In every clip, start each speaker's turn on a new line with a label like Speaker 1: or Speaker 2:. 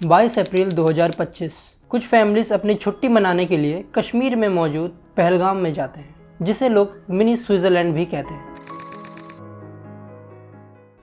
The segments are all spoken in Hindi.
Speaker 1: 22 अप्रैल 2025 कुछ फैमिलीज अपनी छुट्टी मनाने के लिए कश्मीर में मौजूद पहलगाम में जाते हैं, जिसे लोग मिनी स्विट्जरलैंड भी कहते हैं।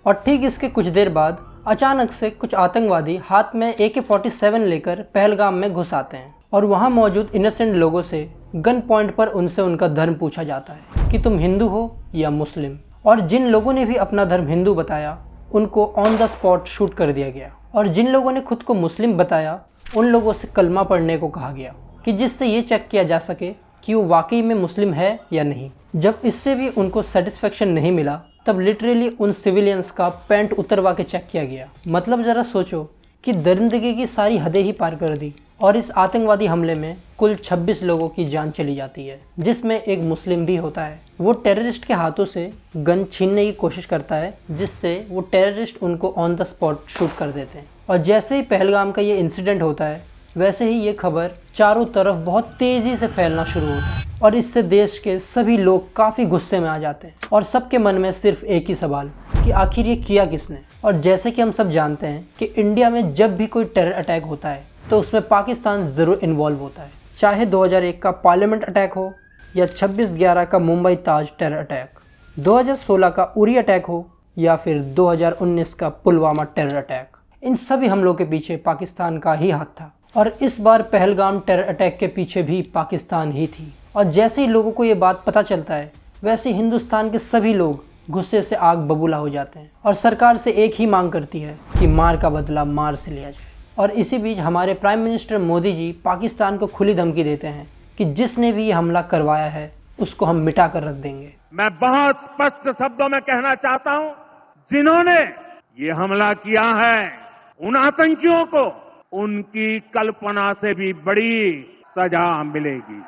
Speaker 1: और ठीक इसके कुछ देर बाद अचानक से कुछ आतंकवादी हाथ में AK-47 लेकर पहलगाम में घुस आते हैं और वहां मौजूद इनोसेंट लोगों से गन पॉइंट पर उनसे उनका धर्म पूछा जाता है कि तुम हिंदू हो या मुस्लिम। और जिन लोगों ने भी अपना धर्म हिंदू बताया उनको ऑन द स्पॉट शूट कर दिया गया, और जिन लोगों ने खुद को मुस्लिम बताया उन लोगों से कलमा पढ़ने को कहा गया कि जिससे ये चेक किया जा सके कि वो वाकई में मुस्लिम है या नहीं। जब इससे भी उनको सेटिस्फेक्शन नहीं मिला तब लिटरली उन सिविलियंस का पैंट उतरवा के चेक किया गया। मतलब ज़रा सोचो कि दरिंदगी की सारी हदें ही पार कर दी, और इस आतंकवादी हमले में कुल 26 लोगों की जान चली जाती है, जिसमें एक मुस्लिम भी होता है। वो टेररिस्ट के हाथों से गन छीनने की कोशिश करता है, जिससे वो टेररिस्ट उनको ऑन द स्पॉट शूट कर देते हैं। और जैसे ही पहलगाम का ये इंसिडेंट होता है वैसे ही ये खबर चारों तरफ बहुत तेज़ी से फैलना शुरू होता है, और इससे देश के सभी लोग काफ़ी गुस्से में आ जाते हैं और सबके मन में सिर्फ एक ही सवाल कि आखिर ये किया किसने। और जैसे कि हम सब जानते हैं कि इंडिया में जब भी कोई टेरर अटैक होता है तो उसमें पाकिस्तान ज़रूर इन्वॉल्व होता है, चाहे 2001 का पार्लियामेंट अटैक हो या 26/11 का मुंबई ताज टेरर अटैक, 2016 का उरी अटैक हो या फिर 2019 का पुलवामा टेरर अटैक। इन सभी हमलों के पीछे पाकिस्तान का ही हाथ था, और इस बार पहलगाम टेरर अटैक के पीछे भी पाकिस्तान ही थी। और जैसे ही लोगों को ये बात पता चलता है वैसे हिंदुस्तान के सभी लोग गुस्से से आग बबूला हो जाते हैं और सरकार से एक ही मांग करती है कि मार का बदला मार से लिया जाए। और इसी बीच हमारे प्राइम मिनिस्टर मोदी जी पाकिस्तान को खुली धमकी देते हैं कि जिसने भी ये हमला करवाया है उसको हम मिटा कर रख देंगे।
Speaker 2: मैं बहुत स्पष्ट शब्दों में कहना चाहता हूं, जिन्होंने ये हमला किया है उन आतंकियों को उनकी कल्पना से भी बड़ी सजा मिलेगी।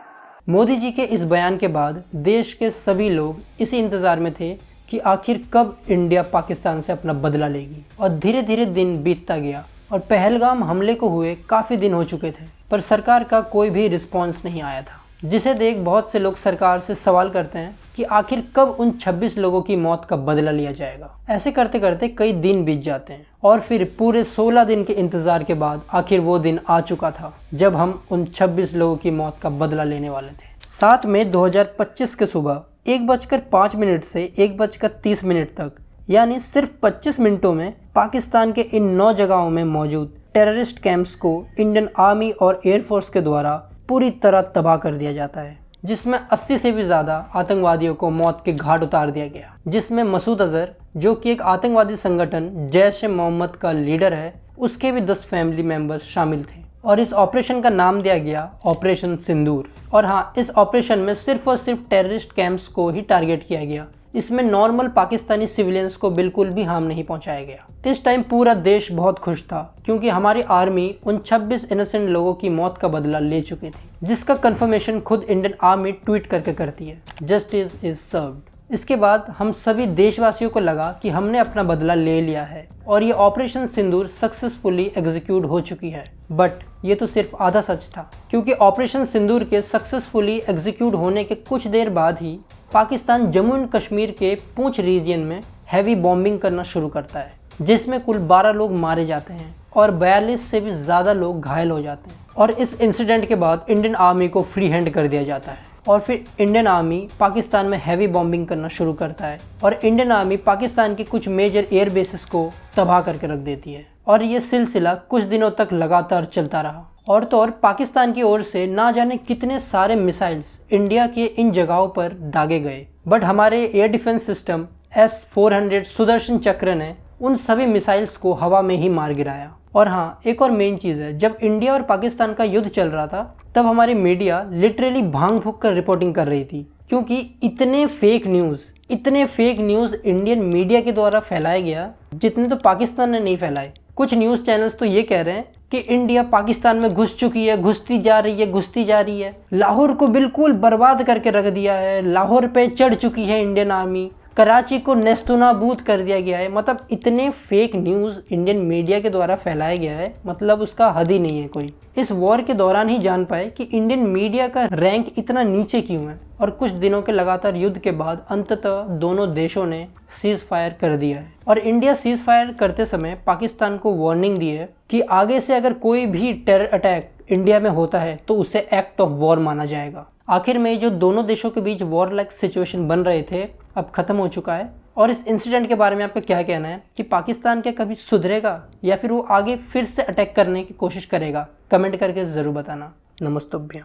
Speaker 1: मोदी जी के इस बयान के बाद देश के सभी लोग इसी इंतजार में थे कि आखिर कब इंडिया पाकिस्तान से अपना बदला लेगी। और धीरे धीरे दिन बीतता गया और पहलगाम हमले को हुए काफ़ी दिन हो चुके थे, पर सरकार का कोई भी रिस्पॉन्स नहीं आया था, जिसे देख बहुत से लोग सरकार से सवाल करते हैं कि आखिर कब उन 26 लोगों की मौत का बदला लिया जाएगा। ऐसे करते करते कई दिन बीत जाते हैं और फिर पूरे 16 दिन के इंतज़ार के बाद आखिर वो दिन आ चुका था जब हम उन 26 लोगों की मौत का बदला लेने वाले थे। 7 मई 2025 के सुबह 1:05 से 1:30 तक, यानी सिर्फ 25 मिनटों में पाकिस्तान के इन 9 जगहों में मौजूद टेररिस्ट कैंप्स को इंडियन आर्मी और एयरफोर्स के द्वारा पूरी तरह तबाह कर दिया जाता है, जिसमें 80 से भी ज़्यादा आतंकवादियों को मौत के घाट उतार दिया गया, जिसमें मसूद अजहर, जो कि एक आतंकवादी संगठन जैश-ए-मोहम्मद का लीडर है, उसके भी 10 फैमिली मेंबर्स शामिल थे। और इस ऑपरेशन का नाम दिया गया ऑपरेशन सिंदूर। और हाँ, इस ऑपरेशन में सिर्फ और सिर्फ टेररिस्ट कैंप्स को ही टारगेट किया गया, इसमें नॉर्मल पाकिस्तानी सिविलियंस को बिल्कुल भी हार्म नहीं पहुंचाया गया। इस टाइम पूरा देश बहुत खुश था क्योंकि हमारी आर्मी उन 26 इनोसेंट लोगों की मौत का बदला ले चुकी थी, जिसका कंफर्मेशन खुद इंडियन आर्मी ट्वीट करके करती है, जस्टिस इज सर्व्ड। इसके बाद हम सभी देशवासियों को लगा कि हमने अपना बदला ले लिया है और ये ऑपरेशन सिंदूर सक्सेसफुली एग्जीक्यूट हो चुकी है। बट ये तो सिर्फ आधा सच था, क्योंकि ऑपरेशन सिंदूर के सक्सेसफुली एग्जीक्यूट होने के कुछ देर बाद ही पाकिस्तान जम्मू एंड कश्मीर के पूंछ रीजन में हैवी बॉम्बिंग करना शुरू करता है, जिसमें कुल 12 लोग मारे जाते हैं और 42 से भी ज़्यादा लोग घायल हो जाते हैं। और इस इंसिडेंट के बाद इंडियन आर्मी को फ्री हैंड कर दिया जाता है और फिर इंडियन आर्मी पाकिस्तान में हैवी बॉम्बिंग करना शुरू करता है और इंडियन आर्मी पाकिस्तान की कुछ मेजर एयर बेसिस को तबाह करके रख देती है। और ये सिलसिला कुछ दिनों तक लगातार चलता रहा। और तो और पाकिस्तान की ओर से ना जाने कितने सारे मिसाइल्स इंडिया के इन जगहों पर दागे गए, बट हमारे air defence system S-400 Sudarshan चक्र ने उन सभी मिसाइल्स को हवा में ही मार गिराया। और हाँ, एक और मेन चीज़ है, जब इंडिया और पाकिस्तान का युद्ध चल रहा था तब हमारी मीडिया लिटरली भांग फूंक कर रिपोर्टिंग कर रही थी, क्योंकि इतने फेक न्यूज़ इंडियन मीडिया के द्वारा फैलाया गया जितने तो पाकिस्तान ने नहीं फैलाए। कुछ न्यूज़ चैनल्स तो ये कह रहे हैं कि इंडिया पाकिस्तान में घुस चुकी है, घुसती जा रही है, लाहौर को बिल्कुल बर्बाद करके रख दिया है, लाहौर पे चढ़ चुकी है इंडियन आर्मी, कराची को नेस्तनाबूद कर दिया गया है। मतलब इतने फेक न्यूज़ इंडियन मीडिया के द्वारा फैलाया गया है, मतलब उसका हद ही नहीं है कोई। इस वॉर के दौरान ही जान पाए कि इंडियन मीडिया का रैंक इतना नीचे क्यों है। और कुछ दिनों के लगातार युद्ध के बाद अंततः दोनों देशों ने सीज फायर कर दिया है। और इंडिया सीज फायर करते समय पाकिस्तान को वार्निंग दी है कि आगे से अगर कोई भी टेरर अटैक इंडिया में होता है तो उसे एक्ट ऑफ वॉर माना जाएगा। आखिर में जो दोनों देशों के बीच वॉर लाइक सिचुएशन बन रहे थे अब खत्म हो चुका है। और इस इंसिडेंट के बारे में आपका क्या कहना है कि पाकिस्तान क्या कभी सुधरेगा या फिर वो आगे फिर से अटैक करने की कोशिश करेगा? कमेंट करके ज़रूर बताना। नमस्तुभ्यं।